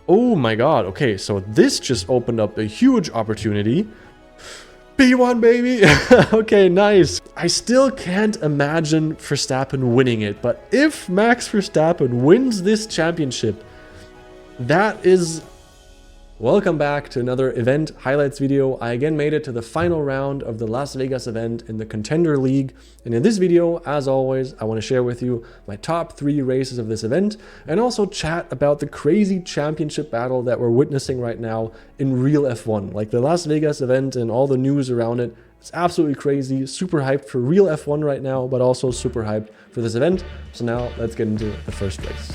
Oh my god, okay, so this just opened up a huge opportunity. P1, baby! Okay, nice. I still can't imagine Verstappen winning it, but if Max Verstappen wins this championship, that is... Welcome back to another event highlights video. I again made it to the final round of the Las Vegas event in the Contender League. And in this video, as always, I want to share with you my top 3 races of this event and also chat about the crazy championship battle that we're witnessing right now in real F1. Like the Las Vegas event and all the news around it. It's absolutely crazy, super hyped for real F1 right now, but also super hyped for this event. So now let's get into the first race.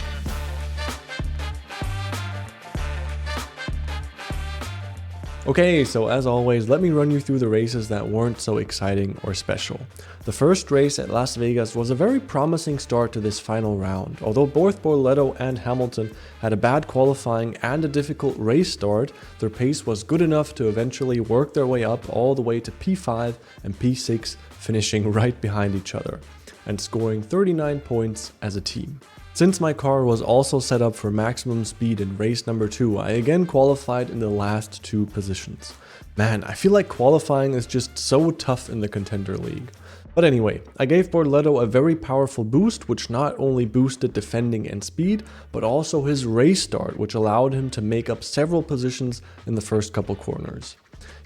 Okay, so as always, let me run you through the races that weren't so exciting or special. The first race at Las Vegas was a very promising start to this final round. Although both Bortoleto and Hamilton had a bad qualifying and a difficult race start, their pace was good enough to eventually work their way up all the way to P5 and P6, finishing right behind each other and scoring 39 points as a team. Since my car was also set up for maximum speed in race number 2, I again qualified in the last 2 positions. Man, I feel like qualifying is just so tough in the Contender League. But anyway, I gave Bortoleto a very powerful boost, which not only boosted defending and speed, but also his race start, which allowed him to make up several positions in the first couple corners.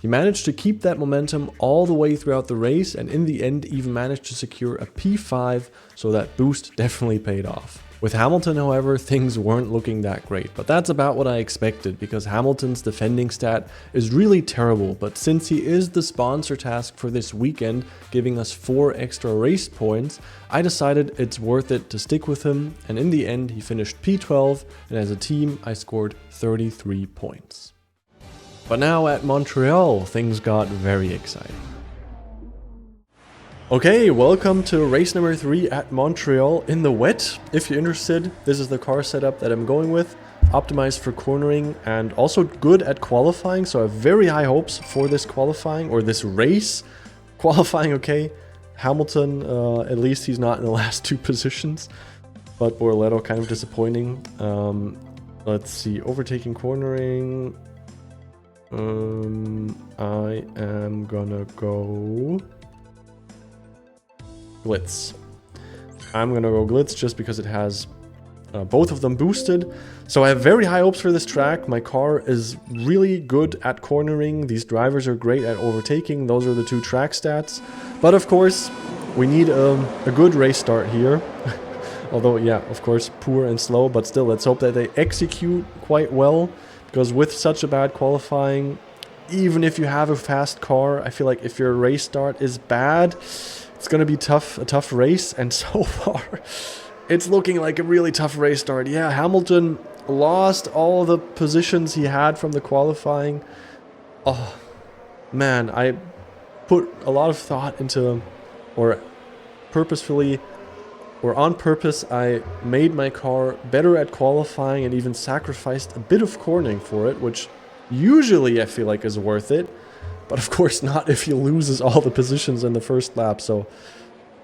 He managed to keep that momentum all the way throughout the race and in the end even managed to secure a P5, so that boost definitely paid off. With Hamilton, however, things weren't looking that great, but that's about what I expected because Hamilton's defending stat is really terrible, but since he is the sponsor task for this weekend, giving us 4 extra race points, I decided it's worth it to stick with him, and in the end he finished P12, and as a team I scored 33 points. But now at Montreal, things got very exciting. Okay, welcome to race number 3 at Montreal in the wet. If you're interested, this is the car setup that I'm going with. Optimized for cornering and also good at qualifying, so I have very high hopes for this qualifying, or this race. Qualifying, okay. Hamilton, at least he's not in the last 2 positions. But Bortoleto kind of disappointing. Let's see, overtaking cornering. I am gonna go... Glitz. I'm gonna go Glitz just because it has both of them boosted. So I have very high hopes for this track. My car is really good at cornering. These drivers are great at overtaking. Those are the 2 track stats. But of course, we need a good race start here. Although, yeah, of course, poor and slow. But still, let's hope that they execute quite well. Because with such a bad qualifying, even if you have a fast car, I feel like if your race start is bad, it's going to be a tough race, and so far it's looking like a really tough race start. Yeah, Hamilton lost all the positions he had from the qualifying. Oh, man, I put a lot of thought into, or purposefully, or on purpose, I made my car better at qualifying and even sacrificed a bit of cornering for it, which usually I feel like is worth it. But of course not if he loses all the positions in the first lap. So,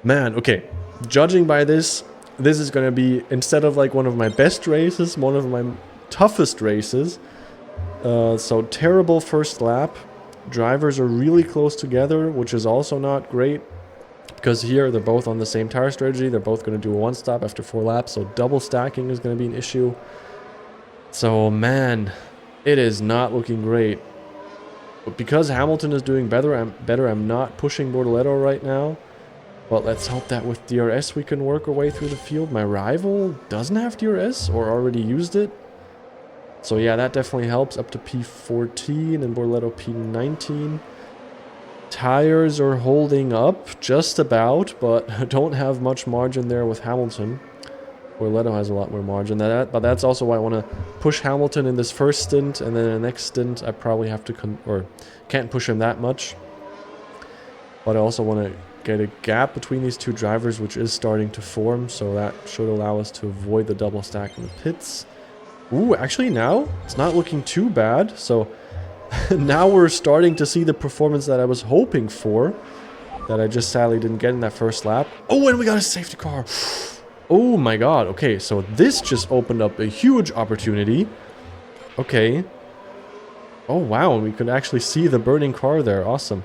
man, okay. Judging by this is going to be, instead of like one of my best races, one of my toughest races. So, terrible first lap. Drivers are really close together, which is also not great. Because here, they're both on the same tire strategy. They're both going to do a 1-stop after 4 laps. So, double stacking is going to be an issue. So, man, it is not looking great. But because Hamilton is doing better, I'm not pushing Bortoleto right now. But let's hope that with DRS we can work our way through the field. My rival doesn't have DRS or already used it. So yeah, that definitely helps. Up to P14 and Bortoleto P19. Tires are holding up just about, but don't have much margin there with Hamilton. Bortoleto has a lot more margin than that, but that's also why I want to push Hamilton in this first stint, and then in the next stint I probably have to can't push him that much. But I also want to get a gap between these 2 drivers, which is starting to form, so that should allow us to avoid the double stack in the pits. Ooh, actually now it's not looking too bad. So now we're starting to see the performance that I was hoping for, that I just sadly didn't get in that first lap. Oh, and we got a safety car. Oh my god, okay, so this just opened up a huge opportunity. Okay. Oh, wow. We could actually see the burning car there. Awesome.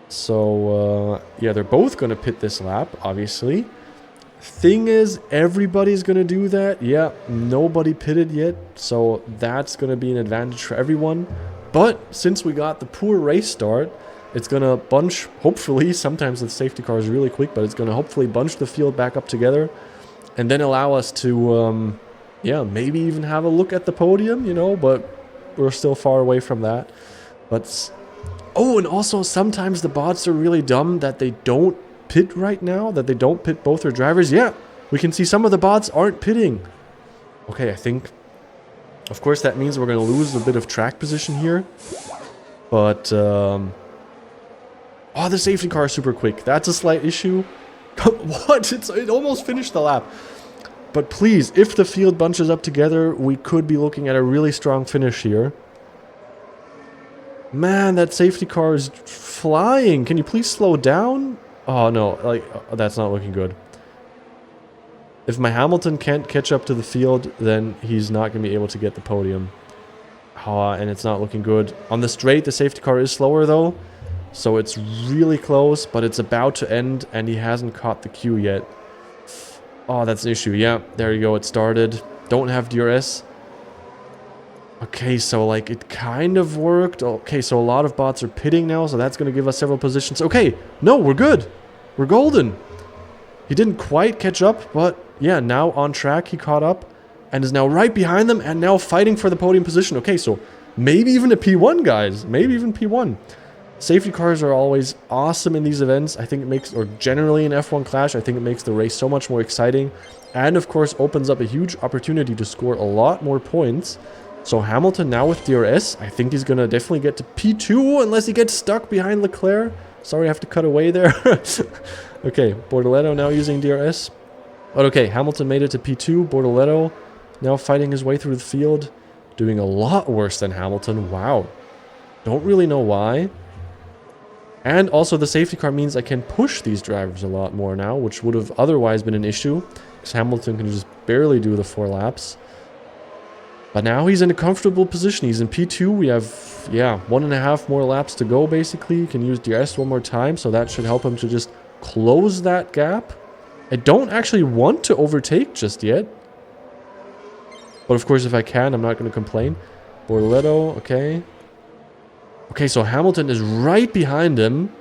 So, yeah, they're both going to pit this lap, obviously. Thing is, everybody's going to do that. Yeah, nobody pitted yet. So that's going to be an advantage for everyone. But since we got the poor race start, it's going to bunch, hopefully, sometimes the safety car is really quick, but it's going to hopefully bunch the field back up together. And then allow us to, yeah, maybe even have a look at the podium, you know, but we're still far away from that. But, oh, and also sometimes the bots are really dumb that they don't pit right now, that they don't pit both their drivers. Yeah, we can see some of the bots aren't pitting. Okay, I think, of course, that means we're going to lose a bit of track position here. But, oh, the safety car is super quick. That's a slight issue. What? It almost finished the lap. But please, if the field bunches up together, we could be looking at a really strong finish here. Man, that safety car is flying. Can you please slow down? Oh, no. Like, that's not looking good. If my Hamilton can't catch up to the field, then he's not going to be able to get the podium. Oh, and it's not looking good. On the straight, the safety car is slower, though. So it's really close, but it's about to end, and he hasn't caught the cue yet. Oh, that's an issue. Yeah, there you go. It started. Don't have DRS. Okay, so, like, it kind of worked. Okay, so a lot of bots are pitting now, so that's going to give us several positions. Okay, no, we're good. We're golden. He didn't quite catch up, but, yeah, now on track, he caught up, and is now right behind them, and now fighting for the podium position. Okay, so maybe even a P1, guys. Maybe even P1. Safety cars are always awesome in these events. I think it makes, or generally in F1 Clash, I think it makes the race so much more exciting. And of course opens up a huge opportunity to score a lot more points. So Hamilton now with DRS, I think he's going to definitely get to P2 unless he gets stuck behind Leclerc. Sorry, I have to cut away there. Okay, Bortoleto now using DRS. But okay, Hamilton made it to P2. Bortoleto now fighting his way through the field. Doing a lot worse than Hamilton. Wow. Don't really know why. And also the safety car means I can push these drivers a lot more now, which would have otherwise been an issue, because Hamilton can just barely do the 4 laps. But now he's in a comfortable position. He's in P2. We have, yeah, 1.5 more laps to go, basically. He can use DRS one more time, so that should help him to just close that gap. I don't actually want to overtake just yet. But of course, if I can, I'm not going to complain. Bortoleto, okay. Okay, so Hamilton is right behind him.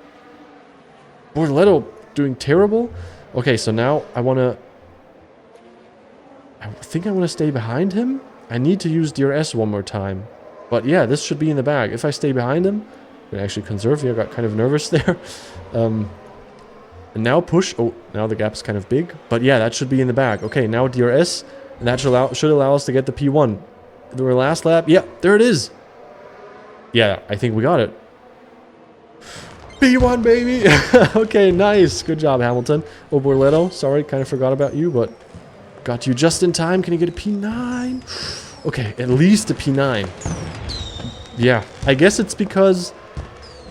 Bortoleto doing terrible. Okay, so now I think I want to stay behind him. I need to use DRS one more time. But yeah, this should be in the bag. If I stay behind him, I'm going to actually conserve here. I got kind of nervous there. And now push. Oh, now the gap's kind of big. But yeah, that should be in the bag. Okay, now DRS. And that should allow us to get the P1. The last lap. Yeah, there it is. Yeah, I think we got it. P1, baby! Okay, nice. Good job, Hamilton. Oh, Bortoleto, sorry, kind of forgot about you, but got you just in time. Can you get a P9? Okay, at least a P9. Yeah, I guess it's because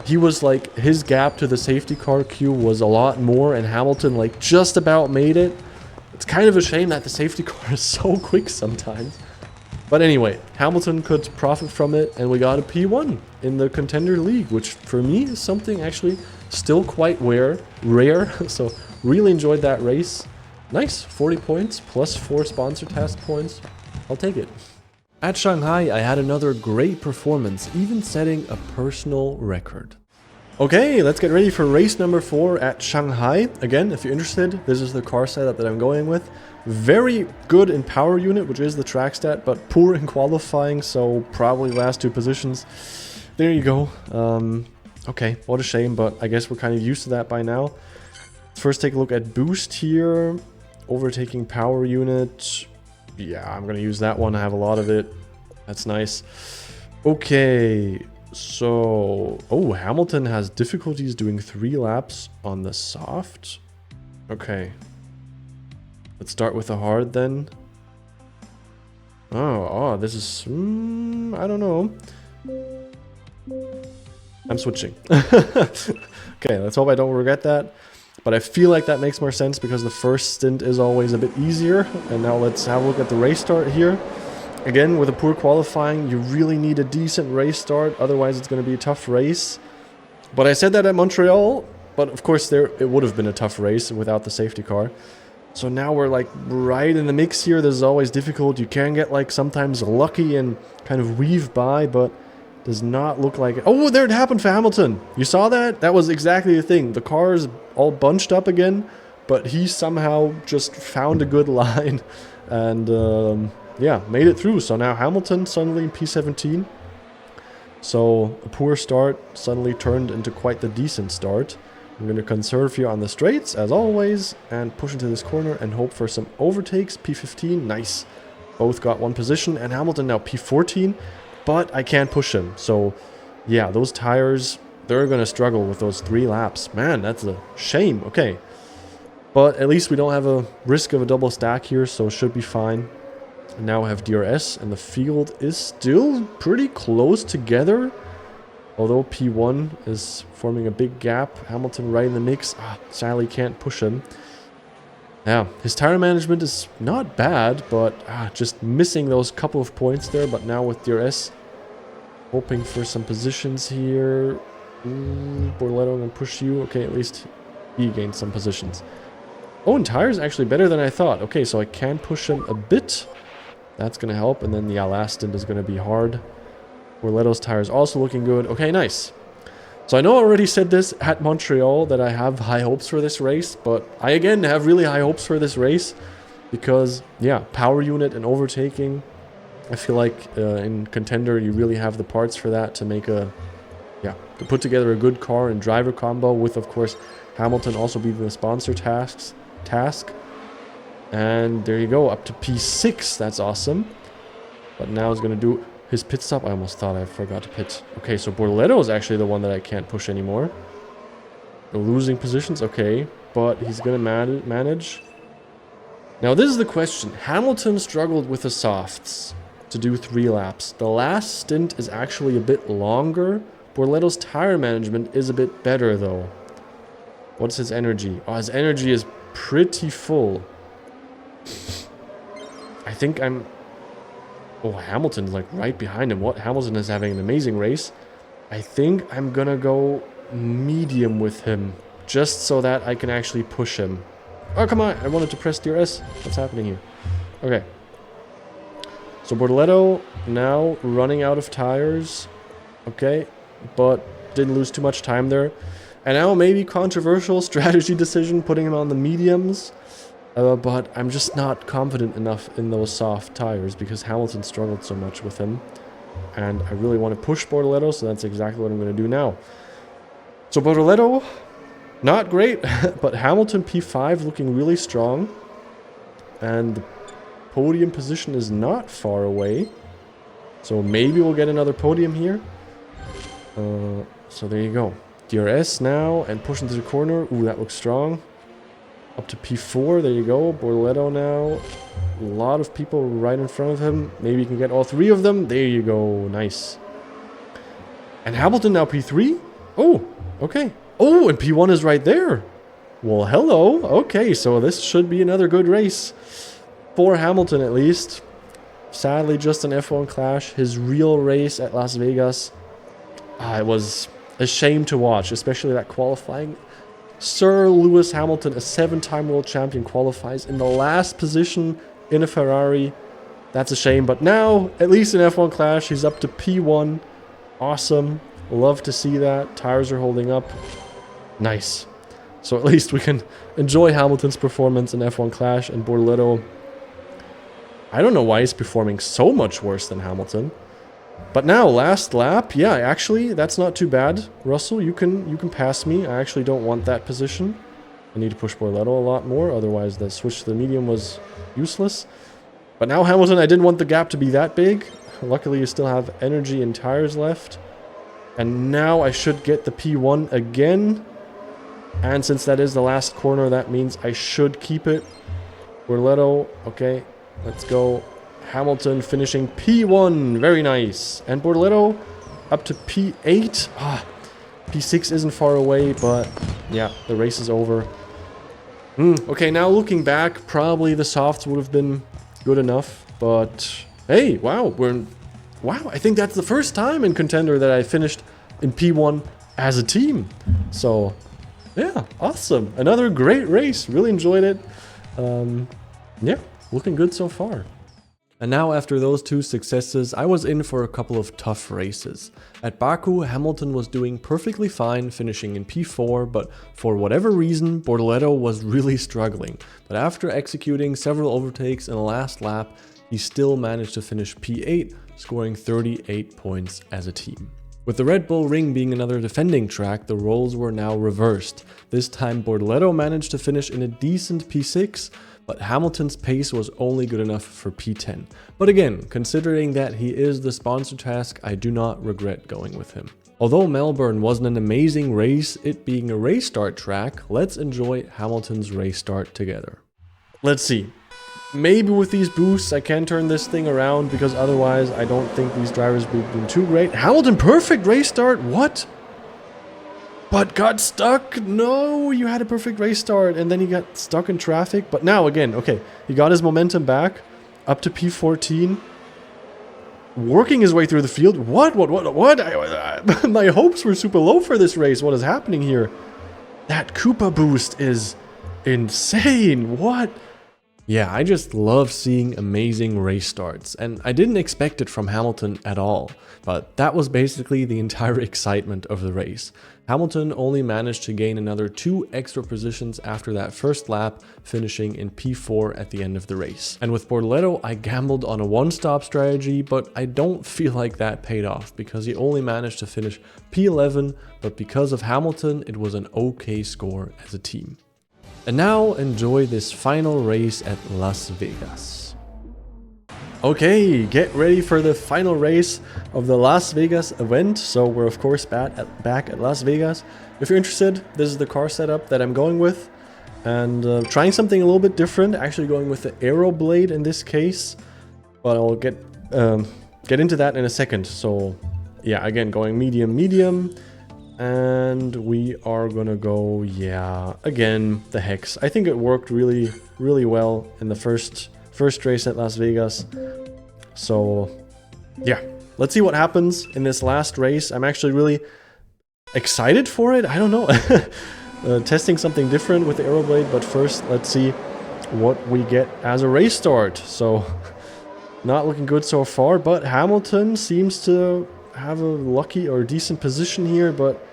he was like, his gap to the safety car queue was a lot more, and Hamilton like just about made it. It's kind of a shame that the safety car is so quick sometimes. But anyway, Hamilton could profit from it, and we got a P1 in the Contender League, which for me is something actually still quite rare. So really enjoyed that race. Nice, 40 points plus 4 sponsor task points. I'll take it. At Shanghai, I had another great performance, even setting a personal record. Okay, let's get ready for race number 4 at Shanghai. Again, if you're interested, this is the car setup that I'm going with. Very good in power unit, which is the track stat, but poor in qualifying, so probably last 2 positions. There you go. Okay, what a shame, but I guess we're kind of used to that by now. Let's first take a look at boost here. Overtaking power unit. Yeah, I'm going to use that one. I have a lot of it. That's nice. Okay, so... Oh, Hamilton has difficulties doing 3 laps on the soft. Okay. Let's start with the hard then. Oh, this is... I don't know. I'm switching. Okay, let's hope I don't regret that. But I feel like that makes more sense because the first stint is always a bit easier. And now let's have a look at the race start here. Again, with a poor qualifying, you really need a decent race start. Otherwise, it's going to be a tough race. But I said that at Montreal. But of course, it would have been a tough race without the safety car. So now we're like right in the mix here. This is always difficult. You can get like sometimes lucky and kind of weave by, but does not look like it. Oh, there it happened for Hamilton. You saw that? That was exactly the thing. The car is all bunched up again, but he somehow just found a good line and yeah, made it through. So now Hamilton suddenly in P17. So a poor start suddenly turned into quite the decent start. I'm going to conserve here on the straights as always and push into this corner and hope for some overtakes. P15, nice. Both got one position and Hamilton now P14, but I can't push him. So yeah, those tires, they're going to struggle with those 3 laps. Man, that's a shame. Okay. But at least we don't have a risk of a double stack here, so it should be fine. Now we have DRS, and the field is still pretty close together. Although P1 is forming a big gap. Hamilton right in the mix. Sadly can't push him. Yeah, his tire management is not bad, but just missing those couple of points there. But now with DRS, hoping for some positions here. Borletto, I'm going to push you. Okay, at least he gained some positions. Oh, and tires actually better than I thought. Okay, so I can push him a bit. That's going to help. And then, yeah, last stint is going to be hard. Borletto's tires also looking good. Okay, nice. So I know I already said this at Montreal that I have high hopes for this race. But I, again, have really high hopes for this race. Because, yeah, power unit and overtaking. I feel like in Contender you really have the parts for that to make a... Yeah, to put together a good car and driver combo with, of course, Hamilton also being the sponsor task. And there you go, up to P6. That's awesome. But now he's going to do his pit stop. I almost thought I forgot to pit. Okay, so Borletto is actually the one that I can't push anymore. Losing positions, okay. But he's going to manage. Now, this is the question. Hamilton struggled with the softs to do 3 laps. The last stint is actually a bit longer. Borletto's tire management is a bit better, though. What's his energy? Oh, his energy is pretty full. I think I'm... Oh, Hamilton's like right behind him. What? Hamilton is having an amazing race. I think I'm gonna go medium with him. Just so that I can actually push him. Oh, come on. I wanted to press DRS. What's happening here? Okay. So Borletto now running out of tires. Okay. But didn't lose too much time there. And now maybe controversial strategy decision, putting him on the mediums. But I'm just not confident enough in those soft tires because Hamilton struggled so much with him. And I really want to push Borletto, so that's exactly what I'm going to do now. So Borletto, not great, but Hamilton P5 looking really strong. And the podium position is not far away. So maybe we'll get another podium here. So there you go. DRS now and push into the corner. Ooh, that looks strong. Up to P4, there you go. Borletto now. A lot of people right in front of him. Maybe you can get all 3 of them. There you go. Nice. And Hamilton now P3? Oh, okay. Oh, and P1 is right there. Well, hello. Okay, so this should be another good race. For Hamilton, at least. Sadly, just an F1 clash. His real race at Las Vegas. It was a shame to watch, especially that qualifying. Sir Lewis Hamilton, a 7-time world champion, qualifies in the last position in a Ferrari. That's a shame, but now, at least in F1 Clash, he's up to P1. Awesome. Love to see that. Tires are holding up. Nice. So at least we can enjoy Hamilton's performance in F1 Clash, and Borletto, I don't know why he's performing so much worse than Hamilton. But now, last lap, yeah, actually, that's not too bad. Russell, you can pass me. I actually don't want that position. I need to push Borletto a lot more, otherwise the switch to the medium was useless. But now Hamilton, I didn't want the gap to be that big. Luckily, you still have energy and tires left. And now I should get the P1 again. And since that is the last corner, that means I should keep it. Borletto, okay, let's go. Hamilton finishing P1. Very nice. And Borletto up to P8. P6 isn't far away, but yeah, the race is over. Okay, now looking back, probably the softs would have been good enough, but Hey, wow, wow, I think that's the first time in Contender that I finished in P1 as a team. So, yeah, awesome. Another great race. Really enjoyed it. Yeah, looking good so far. And now after those two successes, I was in for a couple of tough races. At Baku, Hamilton was doing perfectly fine, finishing in P4, but for whatever reason, Bortoleto was really struggling. But after executing several overtakes in the last lap, he still managed to finish P8, scoring 38 points as a team. With the Red Bull Ring being another defending track, the roles were now reversed. This time Bortoleto managed to finish in a decent P6, but Hamilton's pace was only good enough for P10. But again, considering that he is the sponsor task, I do not regret going with him. Although Melbourne wasn't an amazing race, it being a race start track, let's enjoy Hamilton's race start together. Let's see. Maybe with these boosts I can turn this thing around, because otherwise I don't think these drivers would be too great. Hamilton, perfect race start, what? But got stuck? No, you had a perfect race start and then he got stuck in traffic. But now again, okay, he got his momentum back up to P14. Working his way through the field. What? My hopes were super low for this race. What is happening here? That Koopa boost is insane. What? Yeah, I just love seeing amazing race starts, and I didn't expect it from Hamilton at all, but that was basically the entire excitement of the race. Hamilton only managed to gain another 2 extra positions after that first lap, finishing in P4 at the end of the race. And with Bortoleto, I gambled on a one-stop strategy, but I don't feel like that paid off, because he only managed to finish P11, but because of Hamilton, it was an okay score as a team. And now enjoy this final race at Las Vegas. Okay, get ready for the final race of the Las Vegas event. So we're of course back at Las Vegas. If you're interested, this is the car setup that I'm going with. And trying something a little bit different, actually going with the Aero Blade in this case. But I'll get into that in a second. So yeah, again, going medium. And we are gonna go, yeah, again, the Hex. I think it worked really well in the first race at Las Vegas. So yeah, let's see what happens in this last race. I'm actually really excited for it. I don't know. Testing something different with the Aeroblade, but first let's see what we get as a race start. So not looking good so far, but Hamilton seems to have a lucky or decent position here, but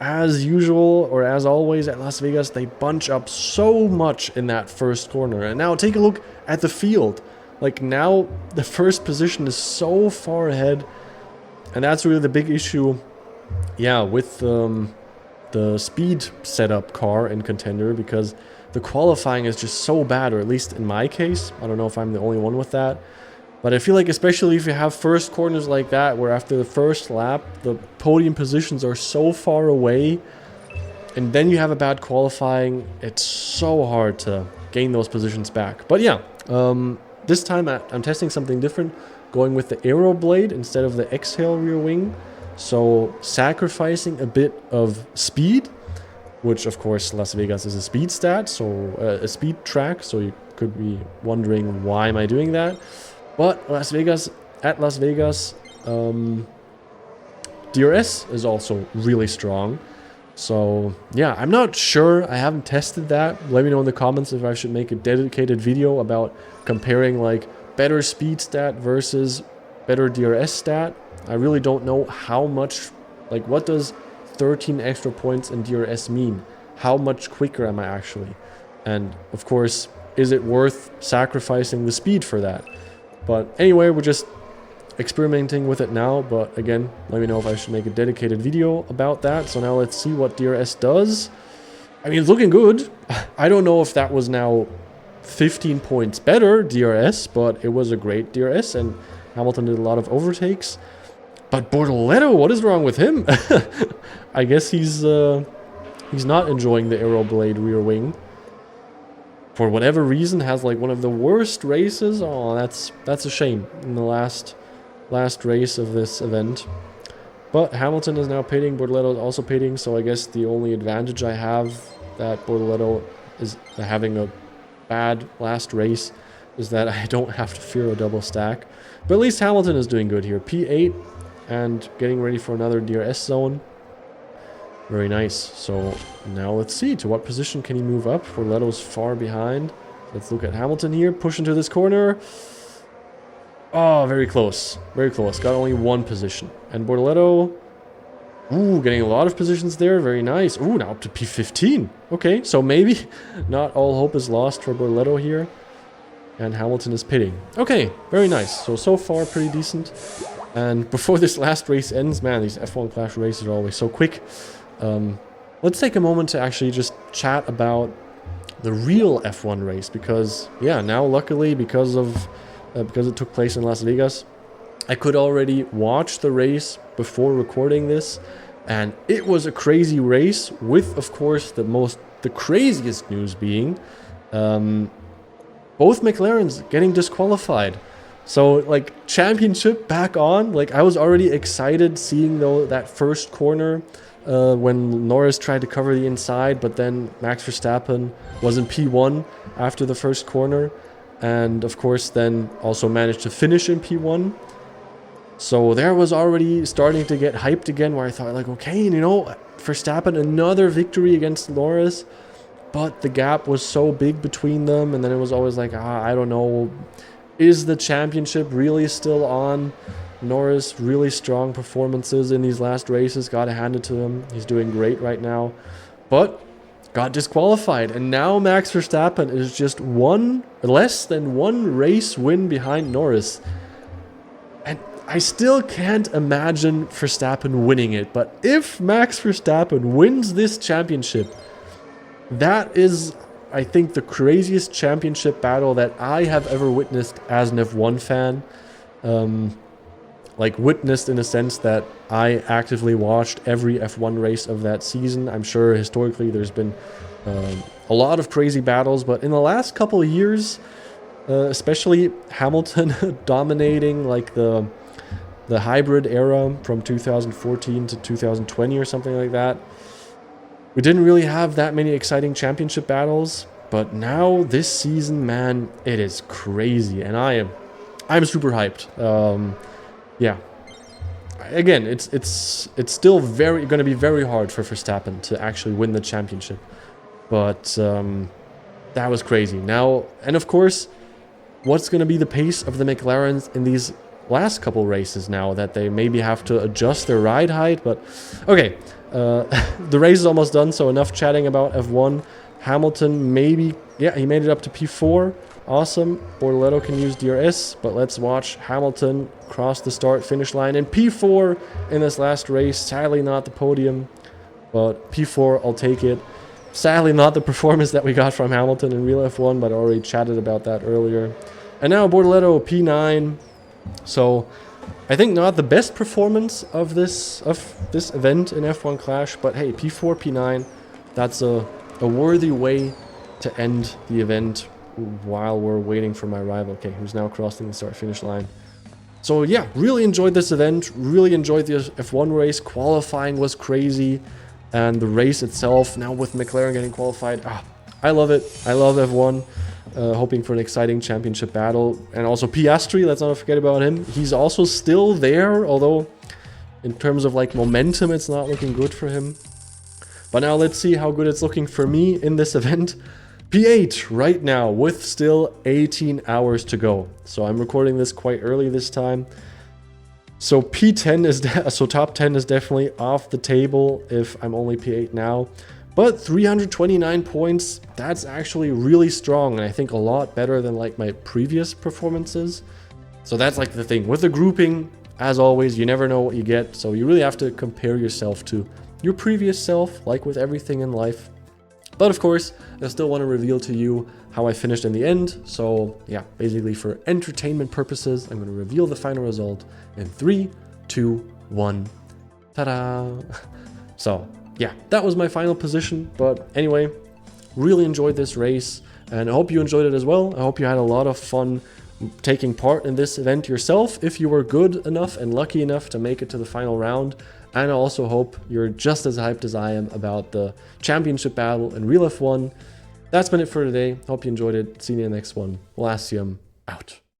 as usual, or as always at Las Vegas, they bunch up so much in that first corner. And now take a look at the field. Like now the first position is so far ahead, and that's really the big issue, yeah, with the speed setup car in Contender, because the qualifying is just so bad, or at least in my case. I don't know if I'm the only one with that. But I feel like especially if you have first corners like that, where after the first lap, the podium positions are so far away, and then you have a bad qualifying, it's so hard to gain those positions back. But yeah, this time I'm testing something different, going with the Aero Blade instead of the Exhale rear wing. So sacrificing a bit of speed, which of course Las Vegas is a speed stat, so a speed track, so you could be wondering, why am I doing that? But at Las Vegas, DRS is also really strong. So yeah, I'm not sure. I haven't tested that. Let me know in the comments if I should make a dedicated video about comparing like better speed stat versus better DRS stat. I really don't know how much, like what does 13 extra points in DRS mean? How much quicker am I actually? And of course, is it worth sacrificing the speed for that? But anyway, we're just experimenting with it now. But again, let me know if I should make a dedicated video about that. So now let's see what DRS does. I mean, it's looking good. I don't know if that was now 15 points better DRS, but it was a great DRS, and Hamilton did a lot of overtakes. But Bortoleto, what is wrong with him? I guess he's not enjoying the Aero Blade rear wing. For whatever reason, has like one of the worst races. Oh, that's a shame in the last race of this event. But Hamilton is now pitting, Bortoleto is also pitting, so I guess the only advantage I have that Bortoleto is having a bad last race is that I don't have to fear a double stack. But at least Hamilton is doing good here. P8 and getting ready for another DRS zone. Very nice. So now let's see, to what position can he move up? Borletto's far behind. Let's look at Hamilton here, push into this corner. Oh, very close. Very close. Got only one position. And Borletto, ooh, getting a lot of positions there. Very nice. Ooh, now up to P15. Okay, so maybe not all hope is lost for Borletto here. And Hamilton is pitting. Okay, very nice. So far, pretty decent. And before this last race ends, man, these F1 Clash races are always so quick. Let's take a moment to actually just chat about the real F1 race. Because, yeah, now luckily, because it took place in Las Vegas, I could already watch the race before recording this. And it was a crazy race with, of course, the craziest news being both McLarens getting disqualified. So, like, championship back on. Like, I was already excited seeing, though, that first corner when Norris tried to cover the inside, but then Max Verstappen was in P1 after the first corner. And, of course, then also managed to finish in P1. So there was already starting to get hyped again, where I thought, like, okay, you know, Verstappen, another victory against Norris. But the gap was so big between them, and then it was always like, I don't know, is the championship really still on? Norris, really strong performances in these last races, gotta hand it to him. He's doing great right now, but got disqualified. And now Max Verstappen is just less than one race win behind Norris. And I still can't imagine Verstappen winning it, but if Max Verstappen wins this championship, that is, I think, the craziest championship battle that I have ever witnessed as an F1 fan. Like, witnessed in a sense that I actively watched every F1 race of that season. I'm sure historically there's been a lot of crazy battles, but in the last couple of years, especially Hamilton dominating, like, the hybrid era from 2014 to 2020 or something like that, we didn't really have that many exciting championship battles. But now this season, man, it is crazy, and I'm super hyped. Yeah. Again, it's still going to be very hard for Verstappen to actually win the championship, but that was crazy. Now, and of course, what's going to be the pace of the McLarens in these last couple races now that they maybe have to adjust their ride height? But okay, the race is almost done, so enough chatting about F1. Hamilton maybe, yeah, he made it up to P4. Awesome. Borletto can use DRS, but let's watch Hamilton cross the start-finish line in P4 in this last race. Sadly, not the podium, but P4, I'll take it. Sadly, not the performance that we got from Hamilton in real F1, but I already chatted about that earlier. And now Borletto, P9. So, I think not the best performance of this event in F1 Clash, but hey, P4, P9, that's a worthy way to end the event while we're waiting for my rival. Okay, who's now crossing the start-finish line. So yeah, really enjoyed this event, really enjoyed the F1 race. Qualifying was crazy, and the race itself, now with McLaren getting qualified, I love it. I love F1. Hoping for an exciting championship battle. And also Piastri, let's not forget about him. He's also still there, although in terms of like momentum, it's not looking good for him. But now let's see how good it's looking for me in this event. P8 right now with still 18 hours to go. So I'm recording this quite early this time. So P10 is so top 10 is definitely off the table if I'm only P8 now. But 329 points, that's actually really strong, and I think a lot better than like my previous performances. So that's like the thing with the grouping. As always, you never know what you get, so you really have to compare yourself to your previous self, like with everything in life. But of course, I still want to reveal to you how I finished in the end. So yeah, basically for entertainment purposes, I'm going to reveal the final result in 3, 2, 1. Ta-da! So yeah, that was my final position. But anyway, really enjoyed this race, and I hope you enjoyed it as well. I hope you had a lot of fun taking part in this event yourself, if you were good enough and lucky enough to make it to the final round. And I also hope you're just as hyped as I am about the championship battle in real F1. That's been it for today. Hope you enjoyed it. See you in the next one. Lasium out.